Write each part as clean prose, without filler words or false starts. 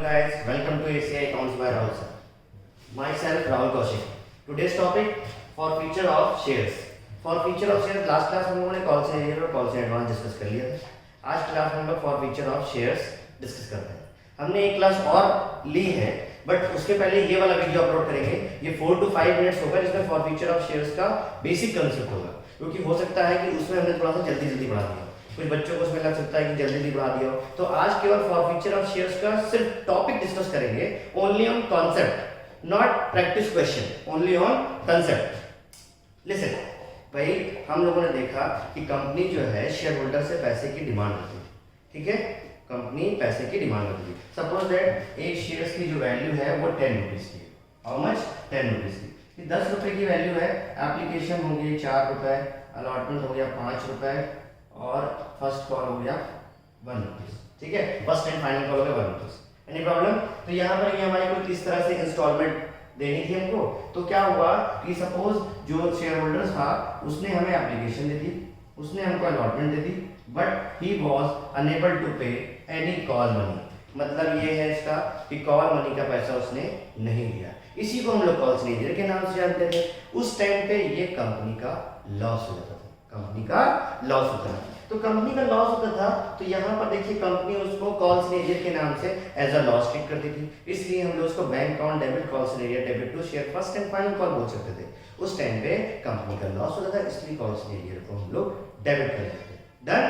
guys, welcome to ACI Accounts by Rahul sir. Myself Rahul Kaushik. Today's topic for feature of shares. For feature of shares last class हम लोगों ने call से और call से advance discuss कर लिया था। आज क्लास में हम लोग for feature of shares discuss करते हैं। हमने एक क्लास और ली है बट उसके पहले ये वाला वीडियो अपलोड करेंगे। ये 4 to 5 मिनट्स होगा जिसमें फॉर फीचर ऑफ शेयर्स का बेसिक कंसेप्ट होगा, क्योंकि हो सकता है कि उसमें हमने थोड़ा सा जल्दी पढ़ा दिया, कुछ बच्चों को उसमें लग सकता है कि जल्दी बढ़ा दिया हो। तो आज केवल फॉर फीचर ऑफ शेयर्स का सिर्फ टॉपिक डिस्कस करेंगे, only on concept, not practice question, only on concept. Listen भाई, हम लोगों ने देखा कि कंपनी जो है शेयर होल्डर से पैसे की डिमांड करती है, ठीक है। कंपनी पैसे की डिमांड करती है। सपोज दैट एक शेयर्स की जो वैल्यू है वो 10 रुपीज की है। How much? 10 रुपीज की। 10 रुपए की वैल्यू है, एप्लीकेशन हो गई 4 रुपए, अलॉटमेंट हो गया 5 रुपए और फर्स्ट कॉल हो गया 1 रुपीज, ठीक है। फर्स्ट एंड फाइनल कॉल हो गया 1 रुपीज। Any problem? तो यहाँ पर ये हमारे को किस तरह से इंस्टॉलमेंट देनी थी हमको, तो क्या हुआ कि सपोज जो शेयर होल्डर था उसने हमें एप्लीकेशन दे दी, उसने हमको अलॉटमेंट दे दी, but he was unable to pay any call money. मतलब ये है इसका कि कॉल मनी का पैसा उसने नहीं दिया। इसी को हम लोग कॉल्स नहीं दिए के नाम से जानते थे। उस टाइम पे ये कंपनी का लॉस हो जाता था, कंपनी का लॉस होता था। तो कंपनी का लॉस होता था तो यहाँ पर देखिए कंपनी उसको कॉल सिनेरियर के नाम से एज अ लॉस ट्रीट करती थी। इसलिए हम लोग उसको बैंक अकाउंट डेबिट, कॉल सिनेरियर debit to share first and final call बोल सकते थे। उस टाइम पे कंपनी का लॉस होता था, इसलिए कॉल सिनेरियर को हम लोग डेबिट कर देते थे। डन।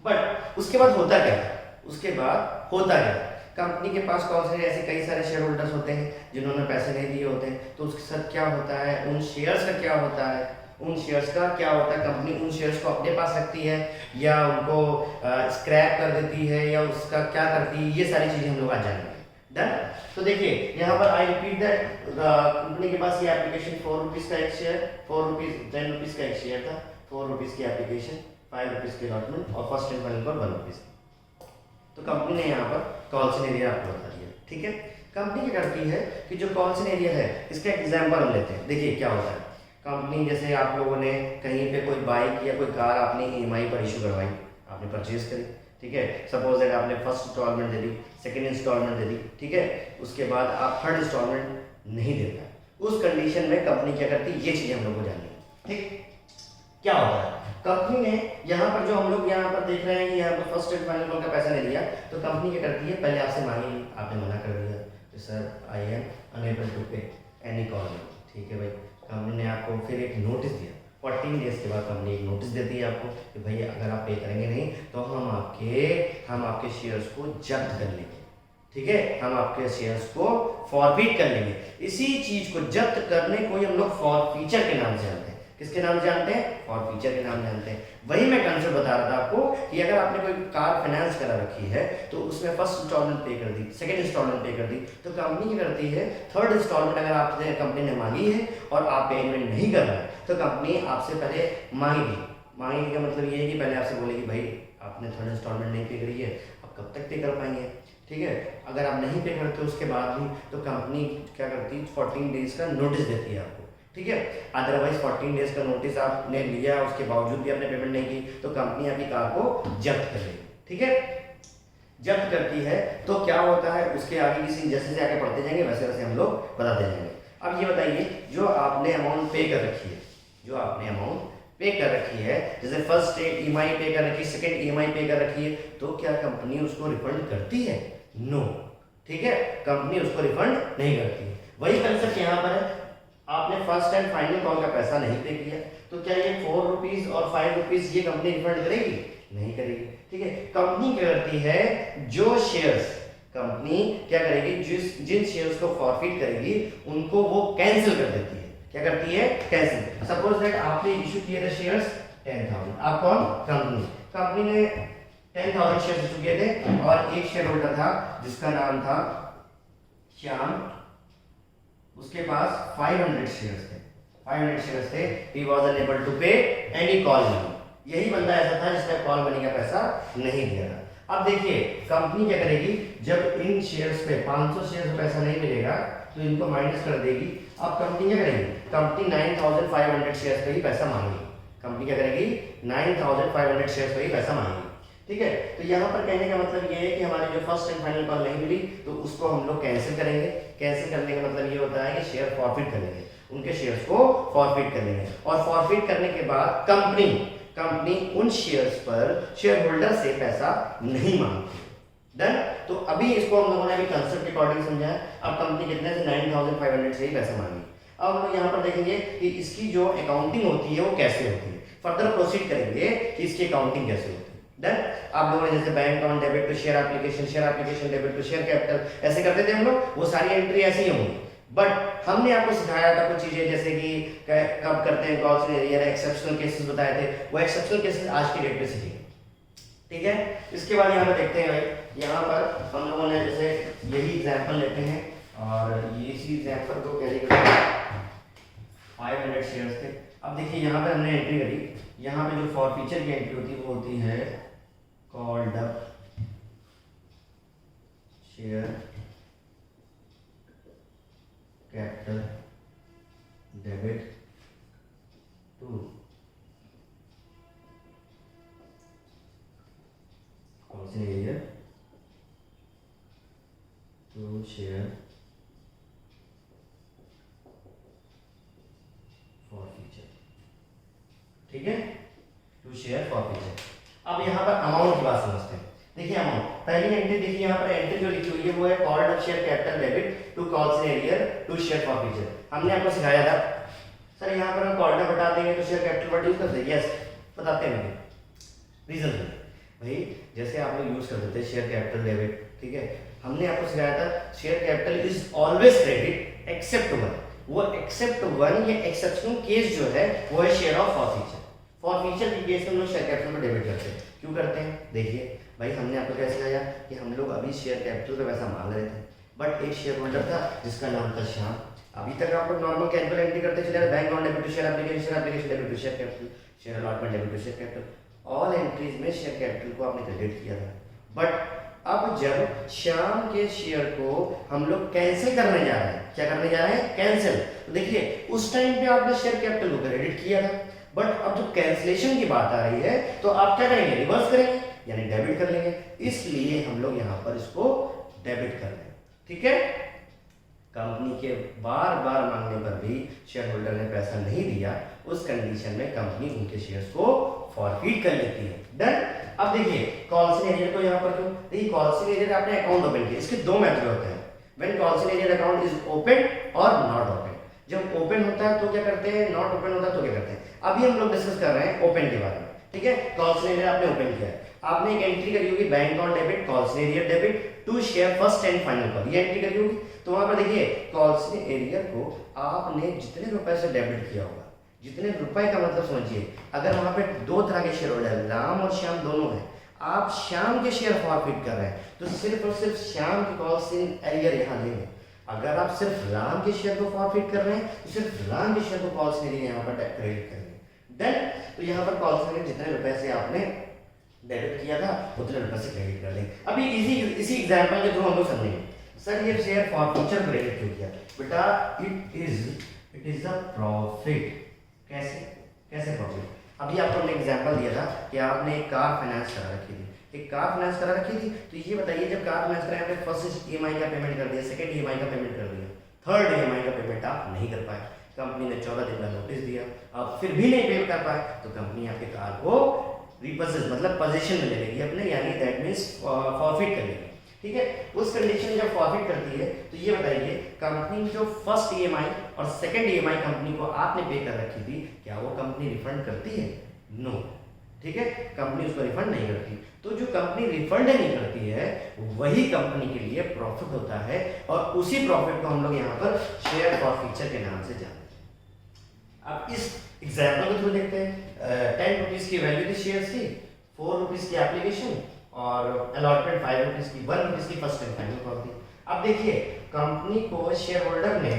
बट उसके बाद होता क्या? उसके बाद होता क्या? कंपनी के पास कॉल से ऐसे कई सारे शेयर होल्डर्स होते हैं जिन्होंने पैसे नहीं दिए होते हैं, तो उसके साथ क्या होता है, उन शेयर्स का क्या होता है, उन शेयर्स का क्या होता है, कंपनी उन शेयर्स को अपने पास रखती है या उनको स्क्रैप कर देती है या उसका क्या करती है, ये सारी चीजें हम लोग आज जानेंगे। डन। तो देखिए यहाँ पर आई रिपीट दैट कंपनी के पास ये एप्लीकेशन 4 रुपीज का एक शेयर, 4 रुपीज 10 रुपीज का एक शेयर था, 4 रुपीज की एप्लीकेशन, 5 रुपीज की अलॉटमेंट और फर्स्ट एंड फाइनल पर 1 रुपीज। तो कंपनी ने यहाँ पर कॉल सिनेरियर आपको बता दिया, ठीक है। कंपनी क्या करती है कि जो कॉल सिनेरियर है इसका एग्जांपल हम लेते हैं। देखिए क्या होता है, कंपनी जैसे आप लोगों ने कहीं पे कोई बाइक या कोई कार आपने ईएमआई पर इशू करवाई, आपने परचेज करी, ठीक है। सपोज दैट आपने फर्स्ट इंस्टॉलमेंट दे दी, सेकंड इंस्टॉलमेंट दे दी, ठीक है। उसके बाद आप थर्ड इंस्टॉलमेंट नहीं दे पाए। उस कंडीशन में कंपनी क्या करती है, ये चीजें हम लोग को जाननी है, ठीक। क्या होता है, कंपनी ने यहाँ पर जो हम लोग यहाँ पर देख रहे हैं कि यहाँ पर फर्स्ट एंड फाइनल कॉल का पैसा नहीं दिया, तो कंपनी क्या करती है, पहले आपसे मांगी, आपने मना कर दिया कि sir I am unable to pay any call, ठीक है भाई। कंपनी ने आपको फिर एक नोटिस दिया, 14 डेज के बाद कंपनी एक नोटिस देती है आपको कि भाई अगर आप पे करेंगे नहीं तो हम आपके शेयर्स को जब्त कर लेंगे, ठीक है। हम आपके शेयर्स को फॉरफिट कर लेंगे। इसी चीज को जब्त करने को ही हम लोग फॉर फीचर के नाम से जानते हैं। किसके नाम जानते हैं? फॉर फीचर के नाम जानते हैं। वही मैं कंसेप्ट बता रहा था आपको कि अगर आपने कोई कार फाइनेंस करा रखी है तो उसमें फर्स्ट इंस्टॉलमेंट पे कर दी, सेकंड इंस्टॉलमेंट पे कर दी, तो कंपनी क्या करती है, थर्ड इंस्टॉलमेंट अगर आपने कंपनी ने मांगी है और आप पेमेंट नहीं कर रहे हैं तो कंपनी आपसे पहले मांगेगी का मतलब ये है कि पहले आपसे बोलेगी भाई आपने थर्ड इंस्टॉलमेंट नहीं पे करी है, आप कब तक पे कर पाएंगे, ठीक है। अगर आप नहीं पे करते उसके बाद भी तो कंपनी क्या करती है, 14 डेज का नोटिस देती है आपको, ठीक है। अदरवाइज 14 डेज का नोटिस आपने लिया उसके बावजूद भी आपने पेमेंट नहीं की तो कंपनी आपकी कार को जब्त कर लेगी, ठीक है। जब्त करती है तो क्या होता है, उसके आगे किसी जैसे जैसे आगे बढ़ते जाएंगे वैसे वैसे हम लोग बताते जाएंगे। अब ये बताइए, जो आपने अमाउंट पे कर रखी है, जो आपने अमाउंट पे कर रखी है, जैसे फर्स्ट ईएमआई पे कर रखी है, सेकंड ईएमआई पे कर रखी है, तो क्या कंपनी उसको रिफंड करती है? नो, ठीक है, कंपनी उसको रिफंड नहीं करती। वही कंसेप्ट यहाँ पर है, आपने फर्स्ट एंड फाइनल कॉल का पैसा नहीं पे किया तो क्या ये 4 रुपीज और 5 रुपीज ये कंपनी रिफंड करेगी? नहीं करेगी, ठीक है। कंपनी क्या करती है, जो शेयर्स कंपनी क्या करेगी, जिन शेयर्स को फॉरफिट करेगी उनको वो कैंसिल कर देती है। क्या करती है? कैंसिल। सपोज दैट आपने इशू किए थे शेयर्स 10,000, आप कौन? कंपनी ने 10,000 शेयर्स इशू किए थे और एक शेयर होल्डर था जिसका नाम था श्याम, उसके पास 500 शेयर्स थे, 500 शेयर्स थे। he was unable to pay any call money। यही बंदा ऐसा था जिसने कॉल मनी का पैसा नहीं दिया था। अब देखिए कंपनी क्या करेगी, जब इन शेयर्स पे 500 शेयर्स पैसा नहीं मिलेगा तो इनको माइनस कर देगी। अब कंपनी क्या करेगी, कंपनी 9,500 शेयर्स पे ही पैसा मांगेगी। कंपनी क्या करेगी, 9,500 शेयर्स पे ही पैसा मांगेगी। ठीक है। तो यहाँ पर कहने का मतलब ये है कि हमारी जो फर्स्ट एंड फाइनल कॉल नहीं मिली तो उसको हम लोग कैंसिल करेंगे। कैंसिल करने का मतलब ये होता है कि शेयर फॉरफिट कर लेंगे, उनके शेयर्स को फॉरफिट कर लेंगे, और फॉरफिट करने के बाद कंपनी उन शेयर्स पर शेयर होल्डर से पैसा नहीं मांगती। डन। तो अभी इसको हम लोगों ने अभी कंसेप्ट के अकॉर्डिंग समझा है। अब कंपनी कितने से 9500 से ही पैसा मांगी। अब हम लोग यहाँ पर देखेंगे कि इसकी जो अकाउंटिंग होती है वो कैसे होती है, फर्दर प्रोसीड करेंगे कि इसकी अकाउंटिंग कैसे होती है। डन। आप लोगों ने जैसे bank account debit to share application debit to share capital ऐसे करते थे हम लोग, वो सारी एंट्री ऐसी ही होंगी। बट हमने आपको सिखाया था कुछ चीजें जैसे कि कब करते हैं कॉल्स एरियर, एक्सेप्शनल केसेस बताए थे, वो एक्सेप्शनल केसेस आज की डेट में सीखेंगे। ठीक है। इसके बाद यहाँ पर देखते हैं भाई, यहाँ पर हम लोगों ने जैसे यही एग्जाम्पल लेते हैं और ये इसी एग्जाम्पल को कैरी करते हैं। 500 शेयर्स थे। अब देखिए यहाँ पर हमने एंट्री करी, यहाँ पे जो फॉरफीचर की एंट्री होती है वो होती है called up share capital debit to arrear to share forfeiture. ठीक है, टू शेयर फॉरफीचर। अब यहाँ पर अमाउंट की बात समझते हैं। देखिए अमाउंट, पहली एंट्री देखिए यहाँ पर एंट्री जो लिखी हुई है वो है called up share capital debit to calls arrear to share forfeiture. हमने आपको सिखाया था सर यहाँ पर हम कॉल्ड अप बता देंगे तो शेयर कैपिटल वर्ड यूज करते हैं। यस, बताते हैं मुझे रीजन भाई, जैसे आप लोग यूज करते थे शेयर कैपिटल डेबिट। ठीक है, हमने आपको सिखाया था share capital is always credit except one. वो एक्सेप्ट वन या एक्सेप्शनल केस जो है वो है शेयर ऑफ फॉरफीचर। फॉरफीचर के केस में हम लोग शेयर कैपिटल में डेबिट करते हैं। क्यों करते हैं? देखिए भाई, हमने आपको क्या सिखाया कि हम लोग अभी शेयर कैपिटल का पैसा मांग रहे थे, बट एक शेयर होल्डर था जिसका नाम था श्याम। अभी तक आप लोग नॉर्मल कैपिटल एंट्री करते चले रहे, bank account debit to share application debit to share capital, share allotment debit to share capital, all entries में शेयर कैपिटल को आपने क्रेडिट किया था। बट अब जब श्याम के शेयर को हम लोग कैंसिल करने जा रहे हैं, क्या करने जा रहे हैं? कैंसिल। तो देखिए उस टाइम पे आपने शेयर कैपिटल को क्रेडिट किया था, बट अब जब कैंसिलेशन की बात आ रही है तो आप क्या करेंगे? रिवर्स करेंगे, यानी डेबिट कर लेंगे। इसलिए हम लोग यहाँ पर इसको डेबिट कर रहे हैं। ठीक है, कंपनी के बार बार मांगने पर भी शेयर होल्डर ने पैसा नहीं दिया, उस कंडीशन में कंपनी उनके शेयर्स को फॉरफीट कर लेती है। डन। अब देखिए कॉल्सन एरियर को यहाँ पर क्यों? देखिए कॉल्सन एरियर आपने अकाउंट ओपन किया, इसके दो मेथड होते हैं। When calls in arrear account is open और नॉट ओपन। जब ओपन होता है तो क्या करते हैं, नॉट ओपन होता है तो क्या करते हैं। अभी हम लोग डिस्कस कर रहे हैं ओपन के बारे में। ठीक है, कॉल्सन एरियर आपने ओपन किया है, आपने एक एंट्री करी होगी bank account debit calls in arrear debit to share first and final call, ये एंट्री करी होगी। तो वहां पर देखिए कॉल्सन एरियर को आपने जितने रुपए से डेबिट किया होगा, जितने रुपए का मतलब समझिए, अगर वहां पे दो तरह के शेयर होल्डर राम और श्याम दोनों हैं, आप श्याम के शेयर फॉरफिट कर रहे हैं तो सिर्फ और सिर्फ श्याम की कॉल्सन एरियर यहाँ देंगे। अगर आप सिर्फ राम के शेयर को फॉरफिट कर रहे हैं तो सिर्फ राम के शेयर को कॉल्सन एरियर यहाँ पर क्रेडिट करेंगे। देन तो यहाँ पर कॉल्सन एरियर जितने रुपए से आपने डेबिट किया था उतने रुपए से क्रेडिट कर देंगे। अभी इसी एग्जांपल के थ्रू हम लोग समझेंगे सर ये शेयर फॉरफीचर क्रेडिट क्यों किया? बेटा इट इज अ प्रॉफिट। कैसे प्रॉफिट? अभी आपको हमने एग्जांपल दिया था कि आपने एक कार फाइनेंस करा रखी थी, तो ये बताइए जब कार फाइनेंस करा आपने फर्स्ट ईएमआई का पेमेंट कर दिया, सेकंड ईएमआई का पेमेंट कर दिया, थर्ड ईएमआई का पेमेंट आप नहीं कर पाए, कंपनी ने 14 दिन का नोटिस दिया, आप फिर भी नहीं पे कर पाए, तो कंपनी आपके कार को रिपोजेस मतलब पोजीशन में ले लेगी अपने, यानी दैट मींस फॉरफिट कर लेगी। ठीक है, उस कंडीशन में जब फॉरफिट करती है तो ये बताइए कंपनी जो फर्स्ट ईएमआई और सेकंड ईएमआई कंपनी को आपने पे कर रखी थी, क्या वो कंपनी रिफंड करती है? नो। ठीक है, कंपनी उसको रिफंड नहीं करती। तो जो कंपनी रिफंड नहीं करती है वही कंपनी के लिए प्रॉफिट होता है, और उसी प्रॉफिट को हम लोग यहाँ पर शेयर फॉरफीचर के नाम से जानते हैं। अब इस एग्जाम्पल को थ्रू देखते हैं। 10 रुपीज की वैल्यू थी शेयर्स की, 4 रुपीज की एप्लीकेशन और अलॉटमेंट 5 रुपीज की, 1 रुपीज की फर्स्ट एंड फाइनल कॉल थी। अब देखिए कंपनी को शेयर होल्डर ने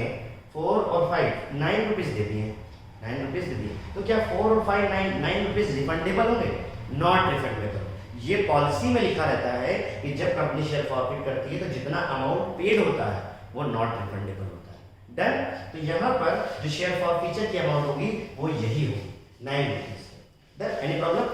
4 और 5 9 रुपीज दे दिए, 9 रुपीज दे दिए, तो क्या 4 और 5 9 रुपीज रिफंडेबल होंगे? Not refundable. ये पॉलिसी में लिखा रहता है कि जब कंपनी शेयर फॉरफिट करती है तो जितना अमाउंट पेड होता है वो नॉट रिफंडेबल होता है। डन। तो यहाँ पर जो शेयर फॉरफीचर की अमाउंट होगी वो यही होगी, 9 रुपीज। डन। Any problem?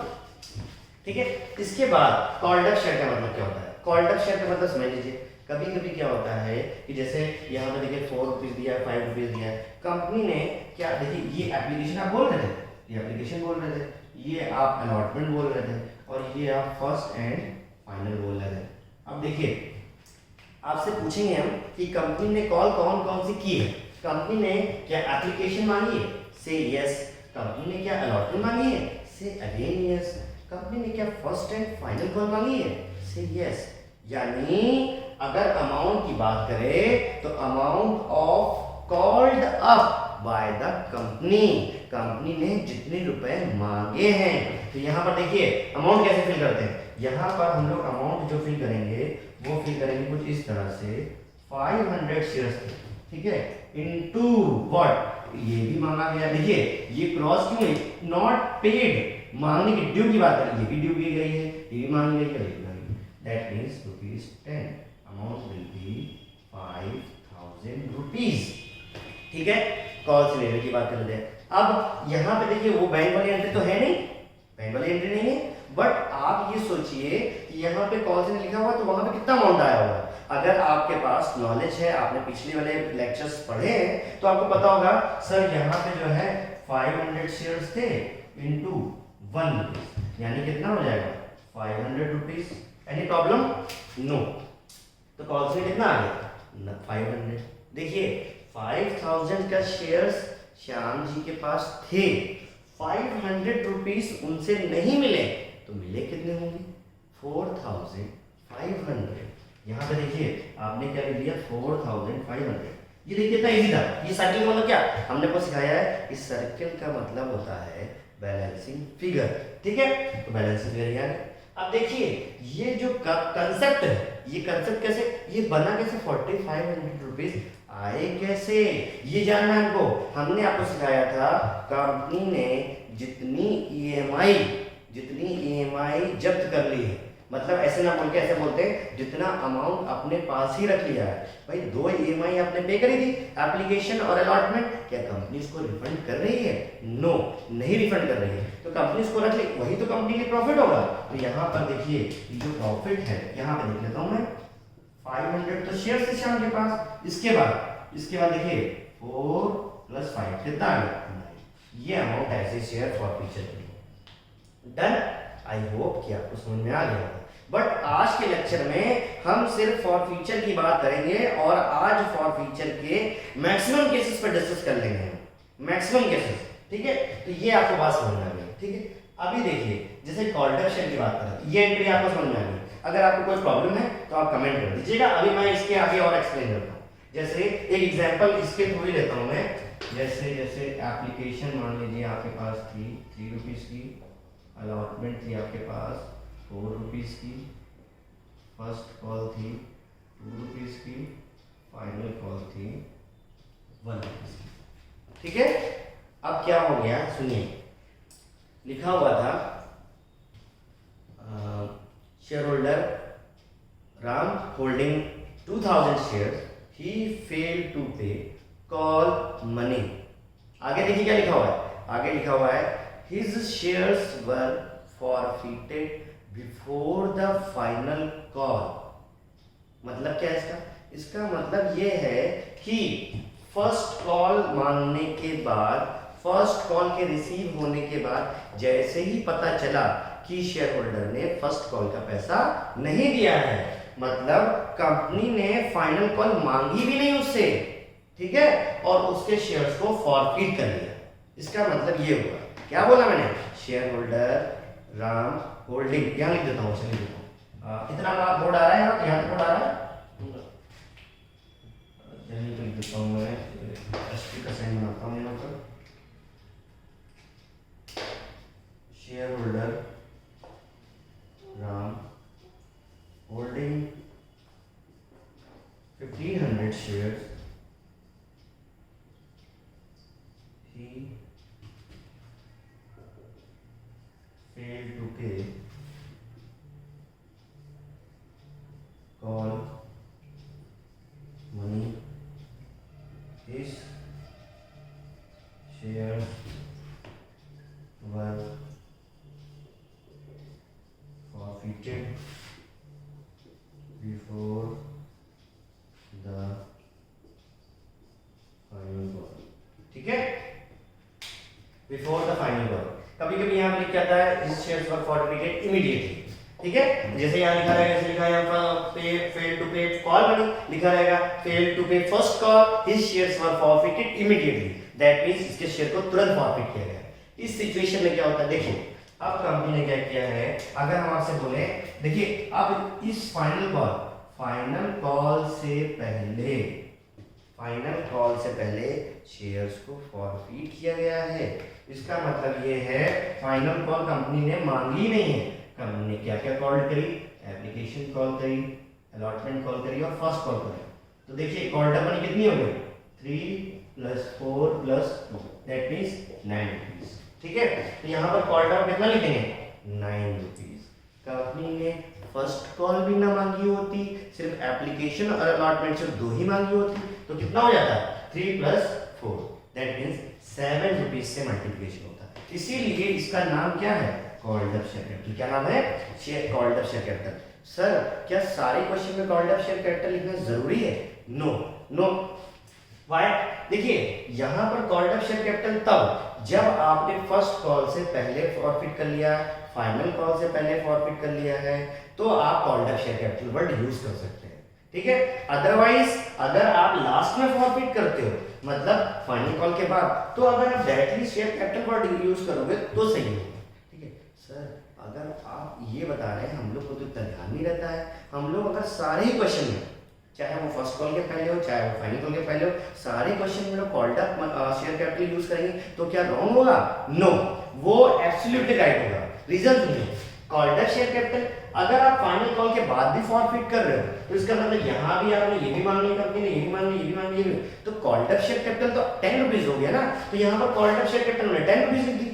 ठीक है। इसके बाद कॉल्ड अप शेयर का मतलब क्या होता है? कॉल्ड अप शेयर का मतलब समझ लीजिए, कभी कभी क्या होता है कि जैसे यहाँ पे देखिए 4 रुपीज दिया है, 5 रुपीज दिया है, कंपनी ने क्या, देखिए ये एप्लीकेशन आप बोल रहे थे, ये एप्लीकेशन बोल रहे थे, ये आप अलॉटमेंट बोल रहे थे, और ये आप फर्स्ट एंड फाइनल बोल रहे थे। अब देखिए आपसे पूछेंगे हम कि कंपनी ने कॉल कौन कौन सी की है। कंपनी ने क्या एप्लीकेशन मांगी है? से यस। कंपनी ने क्या अलॉटमेंट मांगी है? से अगेन यस। कंपनी ने क्या फर्स्ट एंड फाइनल कॉल मांगी है? से यस। यानी अगर अमाउंट की बात करें तो amount of called up by the company, company ने जितने रुपए मांगे हैं। तो यहाँ पर देखिए अमाउंट कैसे फिल करते हैं, यहाँ पर हम लोग अमाउंट जो फिल करेंगे वो फिल करेंगे कुछ इस तरह से, 500 शेयर्स थे, ठीक है, इनटू व्हाट, ये भी मांगा गया। देखिए ये क्रॉस क्यों है? नॉट पेड, मांगने की ड्यू की बात करें, ये भी ड्यू की गई है, ये भी मांगी गई है, that means ₹10, amount will be 5000 rupees, ठीक है। कॉल से लेने की बात कर लेते हैं। अब यहाँ पे देखिए वो बैंक वाली एंट्री तो है नहीं, बैंक वाली एंट्री नहीं है, बट आप ये सोचिए कि यहाँ पे कॉल से लिखा हुआ तो वहां पे कितना अमाउंट आया होगा। अगर आपके पास नॉलेज है, आपने पिछले वाले लेक्चर्स पढ़े हैं, तो आपको पता होगा सर यहाँ पे जो है 500 शेयर्स थे इनटू 1 रुपीज, यानी कितना हो जाएगा 500 रुपीज। Any problem? नो। तो कॉल से कितना आ गया 500। देखिए 5000 का शेयर्स श्याम जी के पास थे, 500 रुपीज उनसे नहीं मिले, तो मिले कितने होंगे 4500। यहाँ पे देखिए आपने क्या लिख दिया 4500। ये देखिए कितना इजी था। ये सर्किल का मतलब क्या हमने को सिखाया है, इस सर्किल का मतलब होता है बैलेंसिंग फिगर, ठीक है। तो बैलेंसिंग फिगर यार, अब देखिए ये जो कंसेप्ट है, ये कंसेप्ट कैसे, ये बना कैसे, 4500 रुपीज आए कैसे, ये जानना है हमको। हमने आपको सिखाया था कंपनी ने जितनी ईएमआई जब्त कर ली है, मतलब ऐसे ना बोल के ऐसे बोलते हैं जितना अमाउंट अपने पास ही रख लिया है। भाई 2 ईएमआई आपने पे करी थी, एप्लीकेशन और अलॉटमेंट, क्या कंपनी इसको रिफंड कर रही है? नो, नहीं रिफंड कर रही है, तो कंपनी इसको रख ली, वही तो कंपनी के प्रॉफिट होगा। तो यहाँ पर देखिए जो प्रॉफिट है, यहाँ पे देख लेता हूँ मैं, 500 तो शेयर से श्याम के पास, इसके बाद देखिए 4 + 5 कितना आ गया 9। ये अमाउंट ऐसे शेयर फॉर फ्यूचर के लिए डन। आई होप कि आपको समझ में आ गया होगा। बट आज के लेक्चर में हम सिर्फ फॉर फ्यूचर की बात करेंगे, और आज फॉर फ्यूचर के मैक्सिमम केसेस पर डिस्कस कर लेंगे हम, मैक्सिमम केसेस, ठीक है। तो ये आपको बात समझ में आ गई, ठीक है। अभी देखिए जैसे कॉल्ड अप शेयर की बात करें, ये एंट्री आपको समझ में आ गई। अगर आपको कोई प्रॉब्लम है तो आप कमेंट कर दीजिएगा, अभी मैं इसके आगे और एक्सप्लेन करता हूँ। जैसे एक एग्जांपल इसके थ्रू ही लेता हूँ मैं, जैसे एप्लीकेशन मान लीजिए आपके पास थी 3 रुपीज की, अलॉटमेंट थी आपके पास 4 रुपीज की, फर्स्ट कॉल थी 2 रुपीज की, फाइनल कॉल थी 1 रुपीज की, ठीक है। अब क्या हो गया सुनिए, लिखा हुआ था share holder Ram holding 2000 shares, he failed to pay call money. आगे देखिए क्या लिखा हुआ है, आगे लिखा हुआ है his shares were forfeited before the final call। मतलब क्या है इसका? इसका मतलब ये है कि फर्स्ट कॉल मांगने के बाद, फर्स्ट कॉल के रिसीव होने के बाद जैसे ही पता चला कि शेयर होल्डर ने फर्स्ट कॉल का पैसा नहीं दिया है, मतलब कंपनी ने फाइनल कॉल मांगी भी नहीं उससे, ठीक है, और उसके शेयर्स को फॉरफिट कर लिया। इसका मतलब ये हुआ, क्या बोला मैंने, शेयर होल्डर राम होल्डिंग, यहाँ लिख देता हूँ, लिख देता हूँ, इतना बड़ा बोर्ड आ रहा है यहाँ तक बोर्ड आ रहा है, यहीं पे लिख देता हूँ मैं, एसपी का साइन बनाता हूँ यहाँ पर, share holder Ram holding 1500 shares, he failed to pay call money, his shares were before the final call. कभी कभी यहाँ पे लिख के आता है his shares were forfeited immediately, ठीक है, जैसे यहाँ लिखा रहेगा, जैसे लिखा है यहाँ पे fail to pay call money, लिखा रहेगा फेल टू पे first call his shares were forfeited immediately, that means इसके शेयर को तुरंत फॉरफिट किया गया। इस सिचुएशन में क्या होता है, देखिए अब कंपनी ने क्या किया है, अगर हम आपसे बोले, देखिए अब इस फाइनल कॉल से पहले शेयर्स को फॉरफिट किया गया है, इसका मतलब ये है फाइनल कॉल कंपनी ने मांगी नहीं है। कंपनी ने क्या क्या कॉल करी, एप्लीकेशन कॉल करी, अलॉटमेंट कॉल करी और फर्स्ट कॉल करी। तो देखिए कॉल्ड अप मनी कितनी हो गई, 3 + 4 + 2 दैट मींस 9 रुपीस, ठीक है। तो यहाँ पर कॉल्ड अप कितना लिखेंगे, 9 रुपीस। कंपनी ने फर्स्ट कॉल भी ना मांगी होती, सिर्फ एप्लीकेशन और अलॉटमेंट सिर्फ 2 ही मांगी होती, तो कितना हो जाता है 3 + 4 दैट मींस 7 रुपीस से मल्टीप्लिकेशन होता है। इसीलिए इसका नाम क्या है, कॉल्ड अप शेयर कैपिटल। क्या नाम है, share called up share capital. Sir क्या सारे क्वेश्चन में कॉल्ड अप शेयर कैपिटल लिखना जरूरी है, नो व्हाई, देखिए यहाँ पर कॉल्ड अप शेयर कैपिटल तब जब आपने फर्स्ट कॉल से पहले फॉरफिट कर लिया, फाइनल कॉल से पहले फॉरफिट कर लिया है, तो आप called up share capital word use कर सकते हैं, ठीक है। अदरवाइज अगर आप लास्ट में फॉरफिट करते हो, मतलब फाइनल कॉल के बाद, तो अगर आप directly share capital word use करोगे तो सही होगा, ठीक है। सर अगर आप ये बता रहे हैं, हम लोग को तो इतना ध्यान नहीं रहता है, हम लोग अगर सारे ही क्वेश्चन में, चाहे वो फर्स्ट कॉल के पहले हो चाहे वो फाइनल कॉल के पहले हो, सारे क्वेश्चन में called up share capital use करेंगे तो क्या रॉन्ग होगा, नो, वो एब्सोल्युटली राइट होगा। रीजन सुनिए, कॉल्ड अप शेयर कैपिटल अगर आप फाइनल कॉल के बाद भी फॉरफिट कर रहे हो, तो इसका मतलब यहाँ भी आपने ये भी मान लिया, कंपनी ने ये भी मान लिया, ये भी मान लिया, तो कॉल्ड अप शेयर कैपिटल तो 10 रुपीस हो गया ना, तो यहाँ पर कॉल्ड अप शेयर कैपिटल में 10 रुपीस लिख दी।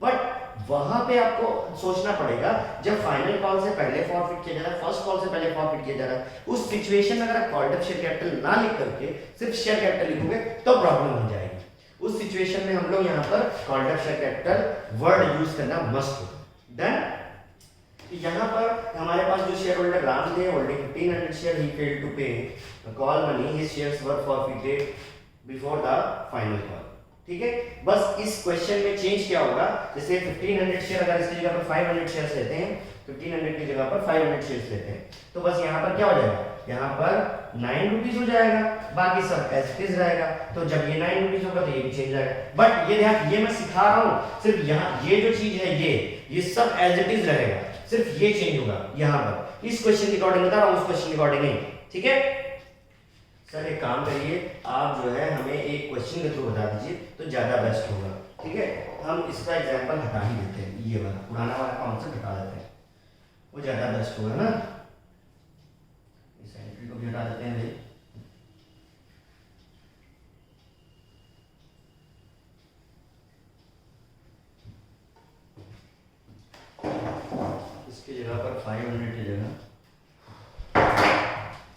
बट वहां पे आपको सोचना पड़ेगा, जब फाइनल कॉल से पहले फॉरफिट किया जा रहा है, फर्स्ट कॉल से पहले फॉरफिट किया जा रहा है, उस सिचुएशन में अगर आप कॉल्ड अप शेयर कैपिटल ना लिख करके सिर्फ शेयर कैपिटल लिखोगे तो प्रॉब्लम हो जाएगी। उस सिचुएशन में हम लोग यहाँ पर called up share capital word use करना मस्ट होगा। देन यहाँ पर हमारे पास जो शेयर होल्डर राम थे, holding 1500 share, he failed to pay call money, his shares were forfeited before the final call, ठीक है। बस इस क्वेश्चन में चेंज क्या होगा, जैसे 1500 शेयर अगर इसकी जगह पर 500 शेयर्स लेते हैं, 1500 की जगह पर 500 शेयर्स लेते हैं, तो बस यहाँ पर क्या हो जाएगा, यहाँ पर 9 रुपीस हो जाएगा, बाकी सब एज इट इज रहेगा। तो जब ये 9 रुपीस होगा तो ये भी चेंज आएगा। बट ये ध्यान, ये मैं सिखा रहा हूँ, सिर्फ यहाँ ये जो चीज है ये सब एज इट इज रहेगा, सिर्फ ये चेंज होगा यहाँ पर। इस क्वेश्चन के अकॉर्डिंग बता रहा हूँ, उस क्वेश्चन के अकॉर्डिंग नहीं, ठीक है। सर एक काम करिए, आप जो है हमें एक क्वेश्चन के थ्रू बता दीजिए तो ज्यादा बेस्ट होगा, ठीक है। हम इसका एग्जांपल हटा ही देते हैं, ये वाला पुराना वाला कॉन्सेप्ट हटा देते हैं, वो ज्यादा बेस्ट होगा ना। इस एंट्री को भी हटा देते हैं भाई। इसकी जगह पर 500 की जगह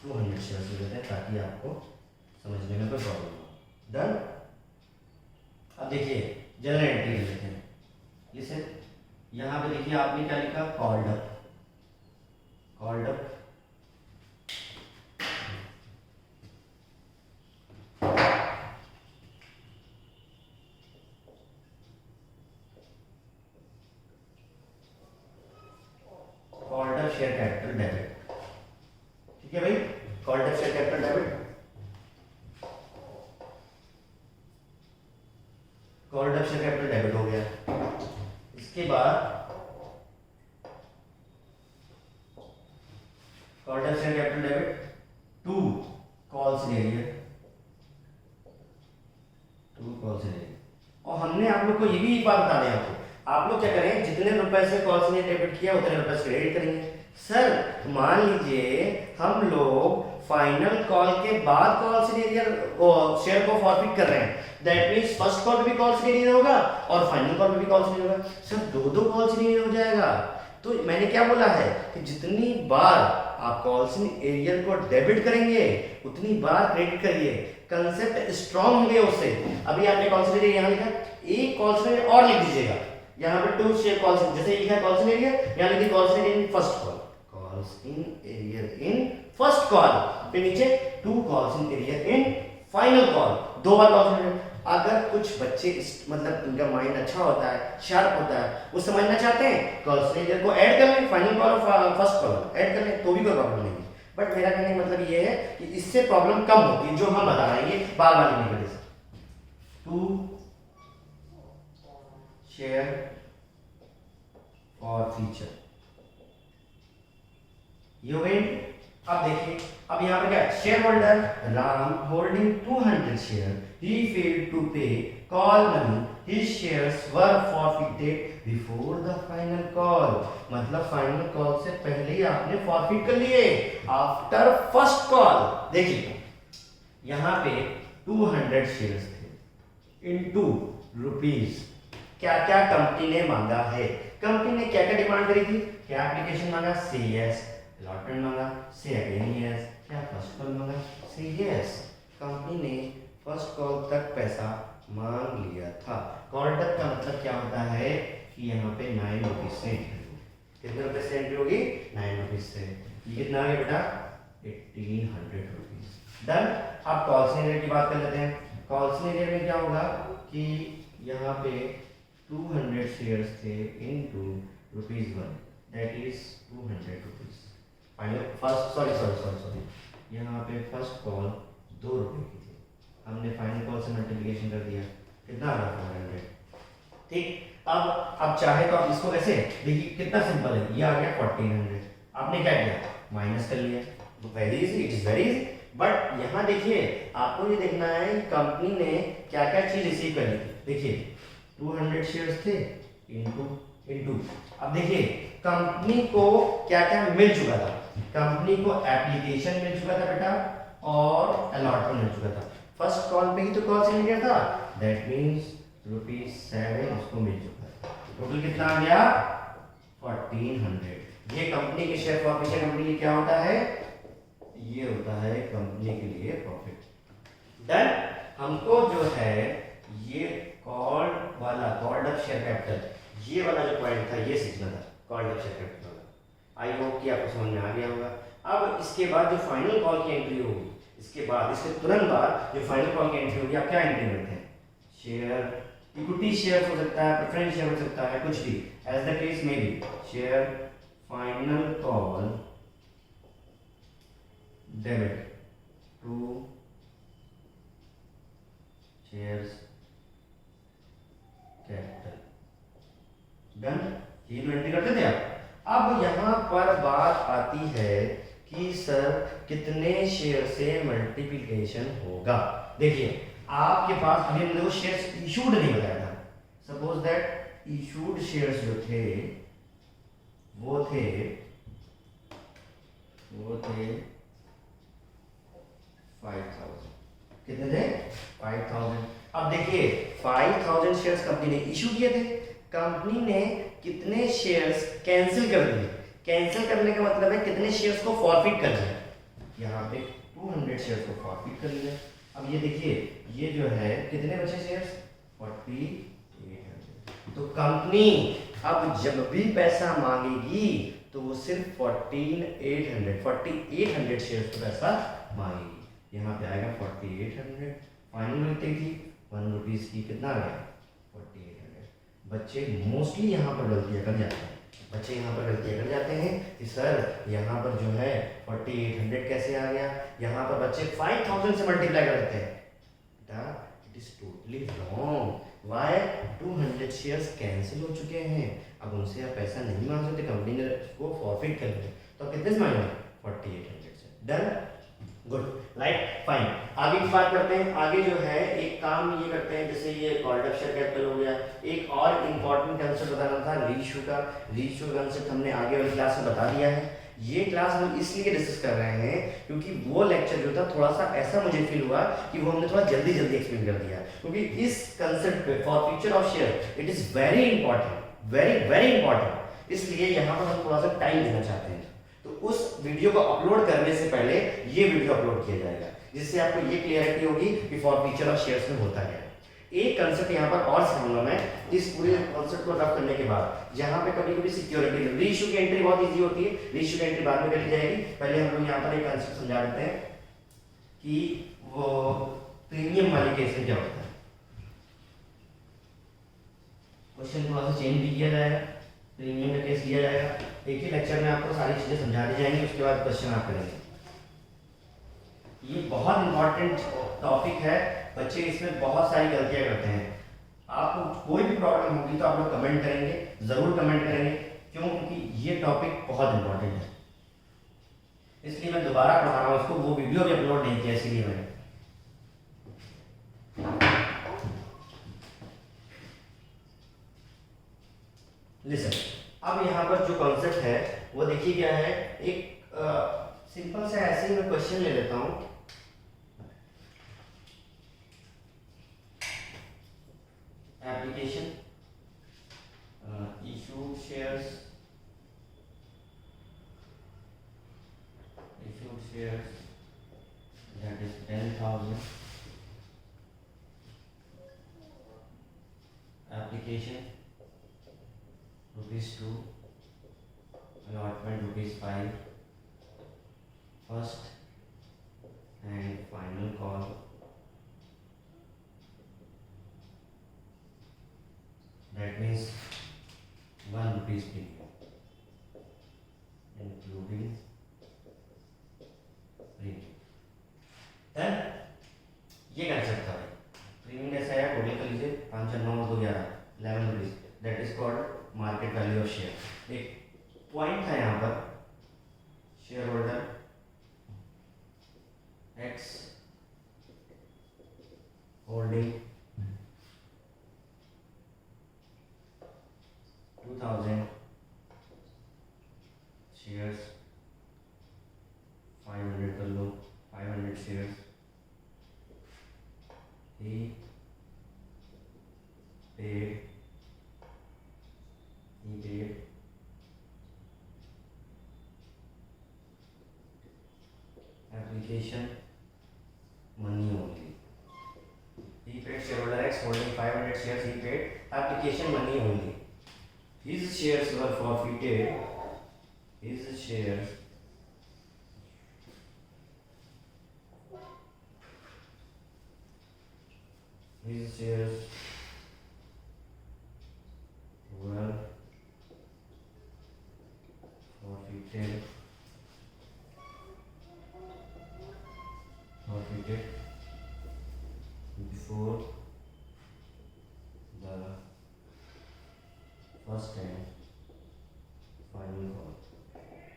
200 शेयर ले लेते हैं ताकि आपको समझने में कोई प्रॉब्लम हो। डन। अब देखिए जनरल एंट्री ले लेते हैं, जैसे यहाँ पे देखिए आपने क्या लिखा, called up, called up share capital debit, ठीक है भाई, called up share capital debit, called up share capital debit हो गया। इसके बाद called up share capital debit to calls ले लिया, टू कॉल्स ले लिया। और हमने आप लोग को ये भी एक बात बता दें, आपको आप लोग क्या करें, जितने रुपए से कॉल्स ने डेबिट किया उतने रुपए से क्रेडिट करेंगे। सर मान लीजिए हम लोग फाइनल कॉल के बाद कॉल सीनियर शेयर को फॉरफिट कर रहे हैं, दैट मींस फर्स्ट कॉल पे भी कॉल सीनियर होगा और फाइनल कॉल पे भी कॉल सीनियर होगा। सर दो कॉल सीनियर हो जाएगा। तो मैंने क्या बोला है कि जितनी बार आप कॉल्स एरियर को डेबिट करेंगे उतनी बार क्रेडिट करिए, कंसेप्ट स्ट्रांग होंगे उससे। अभी आपने कॉल्स एरियर यहाँ लिखा, एक कॉल्स एरियर और लिख दीजिएगा, यहाँ पे टू शेयर कॉल्स, जैसे लिखा है कॉल्स एरियर, यहाँ लिखिए calls arrear in first call, calls in arrear in first call, फिर नीचे to calls in arrear in final call, दो बार कॉल्स एरियर। अगर कुछ बच्चे मतलब उनका माइंड अच्छा होता है, शार्प होता है, वो समझना चाहते हैं, कॉल्स लेजर को ऐड कर लें, फाइनल कॉल और फर्स्ट कॉल ऐड कर लें तो भी कोई प्रॉब्लम नहीं है। बट मेरा कहने का मतलब ये है कि इससे प्रॉब्लम कम होती है, जो हम बता रहे हैं ये बार बार नहीं करें। टू शेयर फॉर फीचर ये हो गई। अब देखिए, अब यहाँ पे क्या है, share holder Ram holding 200 share, he failed to pay call money, his shares were forfeited before the final call। मतलब फाइनल कॉल से पहले ही आपने फॉरफिट कर लिए आफ्टर फर्स्ट कॉल। देखिए यहाँ पे 200 शेयर्स थे इनटू रुपीस, क्या क्या कंपनी ने मांगा है, कंपनी ने क्या क्या डिमांड करी थी, क्या एप्लीकेशन मांगा, से यस, अलॉटमेंट मांगा, से अगेन यस, क्या फर्स्ट कॉल मांगा, से यस। कंपनी ने फर्स्ट कॉल तक पैसा मांग लिया था। कॉल तक का मतलब क्या होता है कि यहाँ पे 9 रुपीज से कितने रुपए से एंट्री होगी, 9 रुपीज से। ये कितना आ गया बेटा, 1800 रुपीज। डन। अब कॉल सिनेरियो की बात कर लेते हैं। कॉल सिनेरियो में क्या होगा कि यहाँ पे 200 शेयर्स थे into ₹1, that is 200 rupees. Final first sorry यहाँ पे फर्स्ट कॉल 2 रुपए की थी, हमने फाइनल कॉल से मल्टीप्लिकेशन कर दिया, कितना आ गया 400। ठीक, अब चाहे तो आप इसको ऐसे देखिए, कितना सिंपल है, ये आ गया 1400, आपने क्या किया, माइनस कर लिया, very easy, it is very easy. But यहाँ देखिए, आपको ये देखना है कंपनी ने क्या क्या चीज रिसीव करी। देखिए 200 शेयर्स थे इनटू अब देखिए कंपनी को क्या क्या मिल चुका था, कंपनी को एप्लीकेशन मिल चुका था बेटा और अलॉटमेंट मिल चुका था। फर्स्ट कॉल पे ही तो कॉल से गया था, दैट मींस ₹7 उसको मिल चुका था। टोटल कितना आ गया, 1400। ये कंपनी के शेयर फॉरफिचर कंपनी के क्या होता है, ये होता है कंपनी के लिए प्रॉफिट। डन। हमको जो है ये कॉल्ड अप शेयर कैपिटल, ये वाला जो पॉइंट था ये सीखना था, कॉल्ड अप शेयर कैपिटल वाला। आई होप कि आपको समझ में आ गया होगा। अब इसके बाद जो फाइनल कॉल की एंट्री होगी, इसके तुरंत बाद जो फाइनल कॉल की एंट्री होगी, आप क्या एंट्री करते हैं, शेयर, इक्विटी शेयर हो सकता है, प्रेफरेंस शेयर हो सकता है, कुछ भी, as the case may be, share final call debit to shares capital. Done. ये तो एंट्री करते थे आप। अब यहाँ पर बात आती है कि सर कितने शेयर से मल्टीप्लिकेशन होगा। देखिए आपके पास अभी हमने वो शेयर्स इशूड नहीं बताया था। सपोज दैट इशूड शेयर्स जो थे वो थे 5000। कितने थे, 5000। अब देखिए 5000 शेयर्स कंपनी ने इशू किए थे, कंपनी ने कितने शेयर्स कैंसिल कर दिए। कैंसिल करने का मतलब है कितने शेयर्स को फॉरफिट कर दिया। यहाँ पे 200 शेयर्स को फॉरफिट कर लिया। अब ये देखिए ये जो है कितने बचे शेयर्स, 4800। तो कंपनी अब जब भी पैसा मांगेगी तो वो सिर्फ 4800 शेयर्स को पैसा मांगेगी। यहाँ पे आएगा 4800, फाइनल कितनी थी, 1 रुपीज की, कितना आ गया 4800। बच्चे मोस्टली यहाँ पर गलतियाँ कर जाते हैं, कि सर यहाँ पर जो है 4800 कैसे आ गया, यहाँ पर बच्चे 5000 से मल्टीप्लाई कर देते हैं। बेटा it is totally wrong. Why, 200 shares cancel हो चुके हैं, अब उनसे आप पैसा नहीं मांग सकते, कंपनी ने उसको फॉरफिट कर दिया, तो कितने से मांगे, 4800 से। Done, good, right, fine. आगे की बात करते हैं। आगे जो है एक काम ये करते हैं, जैसे ये कॉल्ड अप शेयर कैपिटल हो गया, एक और इम्पॉर्टेंट कंसेप्ट बताना था रीइश्यू का। रीइश्यू कंसेप्ट हमने आगे वाली क्लास में बता दिया है। ये क्लास हम इसलिए डिस्कस कर रहे हैं क्योंकि वो लेक्चर जो था थोड़ा सा ऐसा मुझे फील हुआ कि वो हमने थोड़ा जल्दी एक्सप्लेन कर दिया, क्योंकि इस कंसेप्ट पे for future of share it is very important, very important. इसलिए यहाँ पर हम थोड़ा सा टाइम देना चाहते हैं, तो उस वीडियो को अपलोड करने से पहले ये वीडियो अपलोड किया जाएगा, जिससे आपको ये क्लियरिटी होगी कि फॉर फ्यूचर ऑफ शेयर्स में होता है। एक कंसेप्ट यहाँ पर और सिखाऊंगा मैं, इस पूरे कंसेप्ट को रफ करने के बाद। यहाँ पे कभी कभी सिक्योरिटी, रीइश्यू की एंट्री बहुत इजी होती है, रीइश्यू की एंट्री बाद में कर ली जाएगी। पहले हम लोग यहाँ पर एक कंसेप्ट समझा देते हैं कि वो प्रीमियम वाले केस में क्या होता है। चेंज भी किया जाएगा, प्रीमियम का केस लिया जाएगा। एक ही लेक्चर में आपको सारी चीज़ें समझा दी जाएंगी, उसके बाद क्वेश्चन आप करेंगे। ये बहुत इंपॉर्टेंट टॉपिक है, बच्चे इसमें बहुत सारी गलतियां करते हैं। आपको कोई भी प्रॉब्लम होगी तो आप लोग कमेंट करेंगे, ज़रूर कमेंट करेंगे। क्यों? क्योंकि ये टॉपिक बहुत इंपॉर्टेंट है, इसलिए मैं दोबारा पढ़ा रहा हूँ उसको। वो वीडियो भी अपलोड नहीं किया, इसीलिए मैंने। लिसन, अब यहाँ पर जो कॉन्सेप्ट है वो देखिए क्या है। एक सिंपल सा ऐसे ही मैं क्वेश्चन ले लेता हूँ। Application issued shares that is 10,000. Application ₹2, allotment ₹5, first and final call that means ₹1 premium including premium. Then ये कंसेप्ट था भाई, प्रीमियम कैसा है, टोटल कर लीजिए 5 9 2 11 11 rupees, that is called market value of share. एक पॉइंट था यहाँ पर, share holder x holding 2000 shares, 500 कर लो, 500 shares, he paid application money only. He paid shareholder X holding 500 shares, he paid application money only. His shares were forfeited. His shares were forfeited before the first and final call.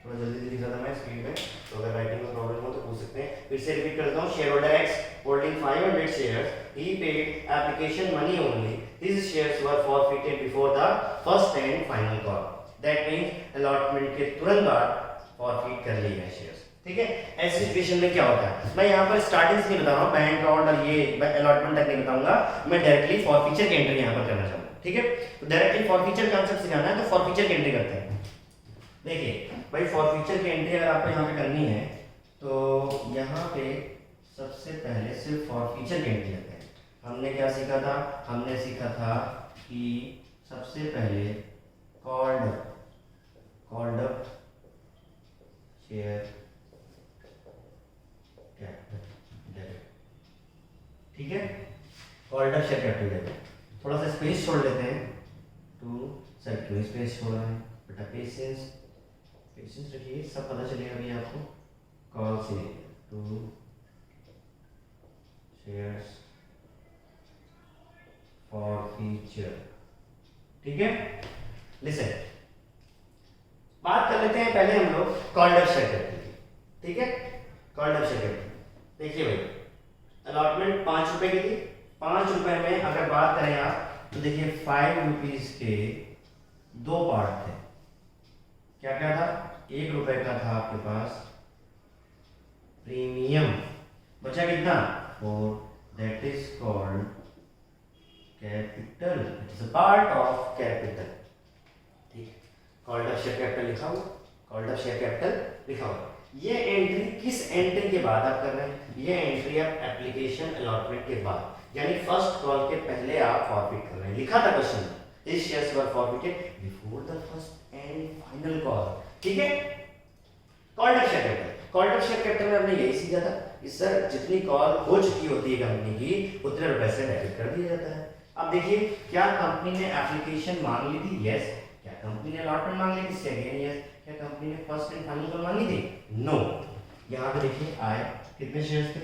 थोड़ा जल्दी लिखा था मैं speed में, तो अगर writing में problem हो तो पूछ सकते हैं। फिर से रिपीट करता हूँ, share holder x holding 500 shares, he paid application money only. His shares were forfeited before the first and final call. That means allotment के तुरंत बाद forfeit कर लिए गए shares। ठीक है, ऐसी सिचुएशन में क्या होता है, मैं यहाँ पर स्टार्टिंग से नहीं बता रहा हूँ, बैंक अकाउंट और ये अलॉटमेंट तक नहीं बताऊंगा, मैं डायरेक्टली फॉरफीचर की एंट्री यहाँ पर करना चाहूँगा। ठीक है, तो डायरेक्टली फॉरफीचर कॉन्सेप्ट सिखाना है, तो फॉरफीचर की एंट्री करते हैं। देखिए भाई, फॉरफीचर की एंट्री अगर आपको यहाँ पे करनी है तो यहाँ पे सबसे पहले सिर्फ फॉरफीचर की एंट्री करते हैं। हमने क्या सीखा था, हमने सीखा था कि सबसे पहले कॉल्ड अप शेयर कैपिटल, ठीक है, कॉल्ड अप शेयर कैपिटल। थोड़ा सा स्पेस छोड़ लेते हैं, टू सर क्यों स्पेस छोड़ रहे हैं बेटा, पेशेंस रखिए, सब पता चलेगा अभी आपको। कॉल से टू शेयर्स फॉरफीचर, ठीक है। लिसन, बात कर लेते हैं पहले हम लोग कॉल्ड अप शेयर कैपिटल की। ठीक है, कॉल्ड अप शेयर कैपिटल देखिए भाई, अलॉटमेंट 5 रुपए की थी। 5 रुपए में अगर बात करें आप तो देखिए 5 रुपीज के 2 पार्ट थे। क्या क्या था, 1 रुपए का था आपके पास प्रीमियम, बचा कितना 4, that is called capital, it is a part of capital. ठीक है, कॉल्ड अप शेयर कैपिटल लिखा हुआ, कॉल्ड अप शेयर कैपिटल लिखा हुआ। ये एंट्री किस एंट्री के बाद आप कर रहे हैं, ये एंट्री आप एप्लीकेशन अलॉटमेंट के बाद, यानी फर्स्ट कॉल के पहले आप फॉरफिट कर रहे हैं। लिखा था क्वेश्चन में, These shares were forfeited before the first and final call। ठीक है, called up share capital, called up share capital में हमने यही सीखा था कि सर जितनी कॉल हो चुकी होती है कंपनी की उतने रुपए से डेबिट कर दिया जाता है। अब देखिए, क्या कंपनी ने एप्लीकेशन मांग ली थी? यस। क्या कंपनी ने अलॉटमेंट मांग ली थी? Second yes. क्या कंपनी ने फर्स्ट एंड फाइनल कॉल मांगी थी? नो। यहाँ पे देखिए आए कितने शेयर्स थे?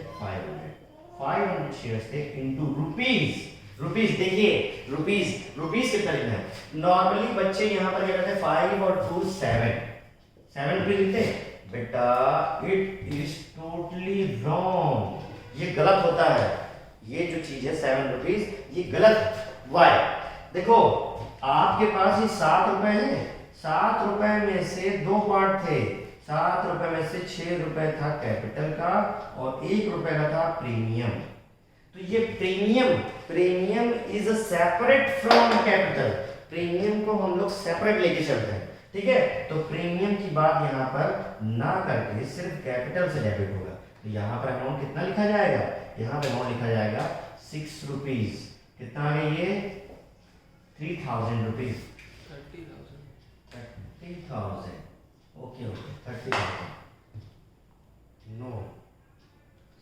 500 शेयर्स थे इनटू रुपीस। रुपीस देखिए, रुपीस कितना लिखना है? नॉर्मली बच्चे यहाँ पर क्या करते हैं? 5 और 2 7 रुपीस लिखते हैं बेटा। इट इज टोटली रॉन्ग, ये गलत होता है। ये जो चीज है 7 रुपीस, ये गलत। वाई? देखो आपके पास ये 7 रुपए है, 7 रुपए में से दो पार्ट थे। 7 रुपए में से 6 रुपए था कैपिटल का और 1 रुपए का था प्रीमियम। तो ये premium is separate from capital. Premium को हम लोग सेपरेट लेके चलते हैं, ठीक है? तो प्रीमियम की बात यहाँ पर ना करके सिर्फ कैपिटल से डेबिट होगा। तो यहाँ पर अमाउंट कितना लिखा जाएगा? यहाँ पर अमाउंट लिखा जाएगा 6 रुपीज। कितना आ गया ये? 3000 रुपीज। 30,000। ओके 30,000। नो,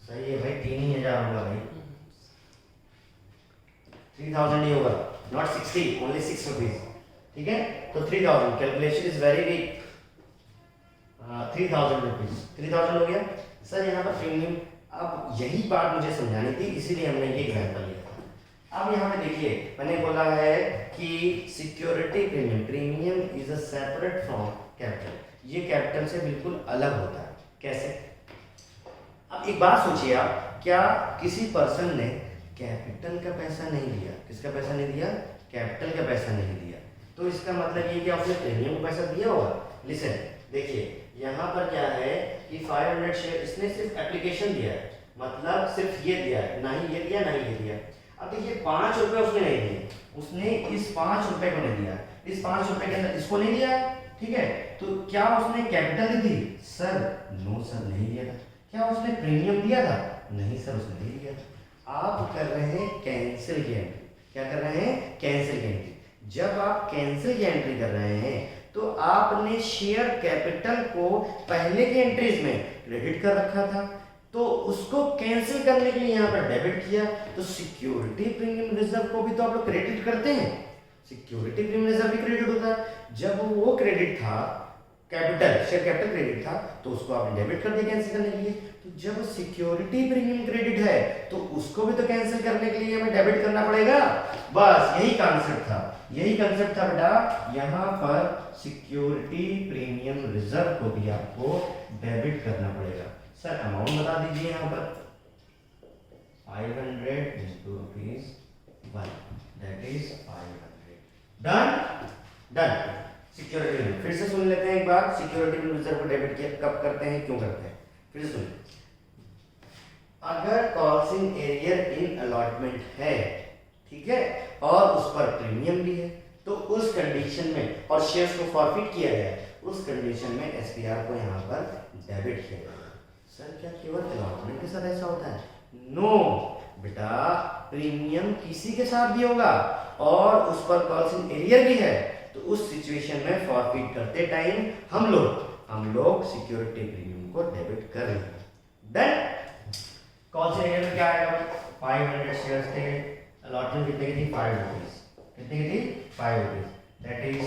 सही है भाई, 3,000 होगा भाई। 3,000 नहीं होगा, नॉट 60, ओनली 6 रुपीज, ठीक है? तो 3,000, calculation is very weak. 3,000 rupees, 3,000 हो गया सर। यहाँ पर प्रीमियम, अब यही बात मुझे समझानी थी, इसीलिए हमने ये एग्जाम्पल लिया था। अब यहाँ पे देखिए, मैंने बोला है कि security premium is a separate from capital. ये कैपिटल से बिल्कुल अलग होता है। कैसे? अब एक बात सोचिए आप, क्या किसी पर्सन ने कैपिटल का पैसा नहीं दिया? किसका पैसा नहीं दिया? कैपिटल का पैसा नहीं दिया। तो इसका मतलब ये कि आपने प्रीमियम का पैसा दिया होगा। लिसन, देखिए यहाँ पर क्या है कि 500 शेयर इसने सिर्फ एप्लीकेशन दिया है, मतलब सिर्फ ये दिया है, ना ही ये दिया ना ही ये दिया। अब देखिए 5 रुपए उसने नहीं दिए, उसने इस 5 रुपए को नहीं दिया, इस 5 रुपए के अंदर इसको नहीं दिया, ठीक है? तो क्या उसने कैपिटल दी थी? सर नो सर, नहीं दिया था। क्या उसने प्रीमियम दिया था? नहीं सर, उसने नहीं दिया था। आप कर रहे हैं कैंसिल की एंट्री। क्या कर रहे हैं? कैंसिल की एंट्री। जब आप कैंसिल की एंट्री कर रहे हैं तो आपने शेयर कैपिटल को पहले की एंट्रीज में क्रेडिट कर रखा था, तो उसको कैंसिल करने के लिए यहाँ पर डेबिट किया। तो सिक्योरिटी प्रीमियम रिजर्व को भी तो आप लोग क्रेडिट करते हैं, सिक्योरिटी प्रीमियम रिजर्व भी क्रेडिट होता है। जब वो क्रेडिट था, कैपिटल शेयर कैपिटल क्रेडिट था, तो उसको आपने डेबिट कर दिया कैंसिल करने के लिए। तो जब सिक्योरिटी प्रीमियम क्रेडिट है तो उसको भी तो कैंसिल करने के लिए हमें डेबिट करना पड़ेगा। बस यही कॉन्सेप्ट था, यही कॉन्सेप्ट था बेटा। यहाँ पर सिक्योरिटी प्रीमियम रिजर्व को भी आपको डेबिट करना पड़ेगा। सर अमाउंट बता दीजिए यहाँ पर। 500 into ₹1, that is 500। Done. Security premium फिर से सुन लेते हैं एक बार। सिक्योरिटी प्रीमियम रिजर्व को डेबिट किया कब करते हैं, क्यों करते हैं? फिर से सुनिए। अगर कॉल्सिंग एरियर इन अलॉटमेंट है, ठीक है, और उस पर प्रीमियम भी है, तो उस कंडीशन में, और शेयर्स को फॉरफिट किया गया है, उस कंडीशन में एसपीआर को यहाँ पर डेबिट किया गया। सर क्या केवल अलॉटमेंट के साथ ऐसा होता है? नो बेटा, प्रीमियम किसी के साथ भी होगा और उस पर कॉल्सिंग एरियर भी है, तो उस सिचुएशन में फॉरफिट करते टाइम हम लोग सिक्योरिटी प्रीमियम को डेबिट कर रहे हैं। डन। कॉल्सिंग एरियर में क्या आएगा? 500 शेयर्स थे, अलॉटमेंट कितने की थी? 5 रुपीज। कितने की थी? 5 रुपीज, दैट इज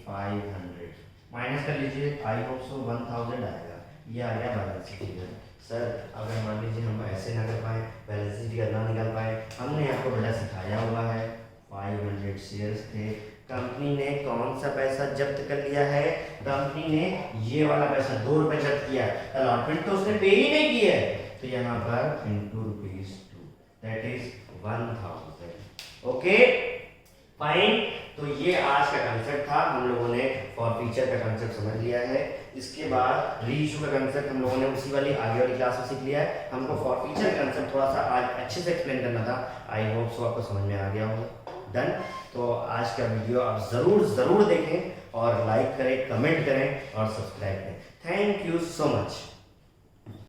2500। माइनस कर लीजिए, आई होप सो 1000 आएगा। ये आ गया बैलेंस शीट फिगर। सर अगर मान लीजिए हम ऐसे ना कर पाए, बैलेंस शीट फिगर ना निकाल पाए, हमने आपको बेटा सिखाया हुआ है 500 शेयर्स थे, कंपनी ने कौन सा पैसा जब्त कर लिया है? कंपनी ने ये वाला पैसा 2 रुपए जब्त किया, अलॉटमेंट तो उसने पे ही नहीं किया है, तो यहाँ पर into ₹2, that is 1000। Okay fine. तो ये आज का कंसेप्ट था, हम लोगों ने फॉरफीचर का कंसेप्ट समझ लिया है। इसके बाद रीइशू का कंसेप्ट हम लोगों ने उसी वाली आगे वाली क्लास में सीख लिया है। हमको फॉरफीचर का कंसेप्ट थोड़ा सा आज अच्छे से एक्सप्लेन करना था, आई होप सो आपको समझ में आ गया होगा। डन। तो आज का वीडियो आप ज़रूर देखें और लाइक करें, कमेंट करें और सब्सक्राइब करें। Thank you so much.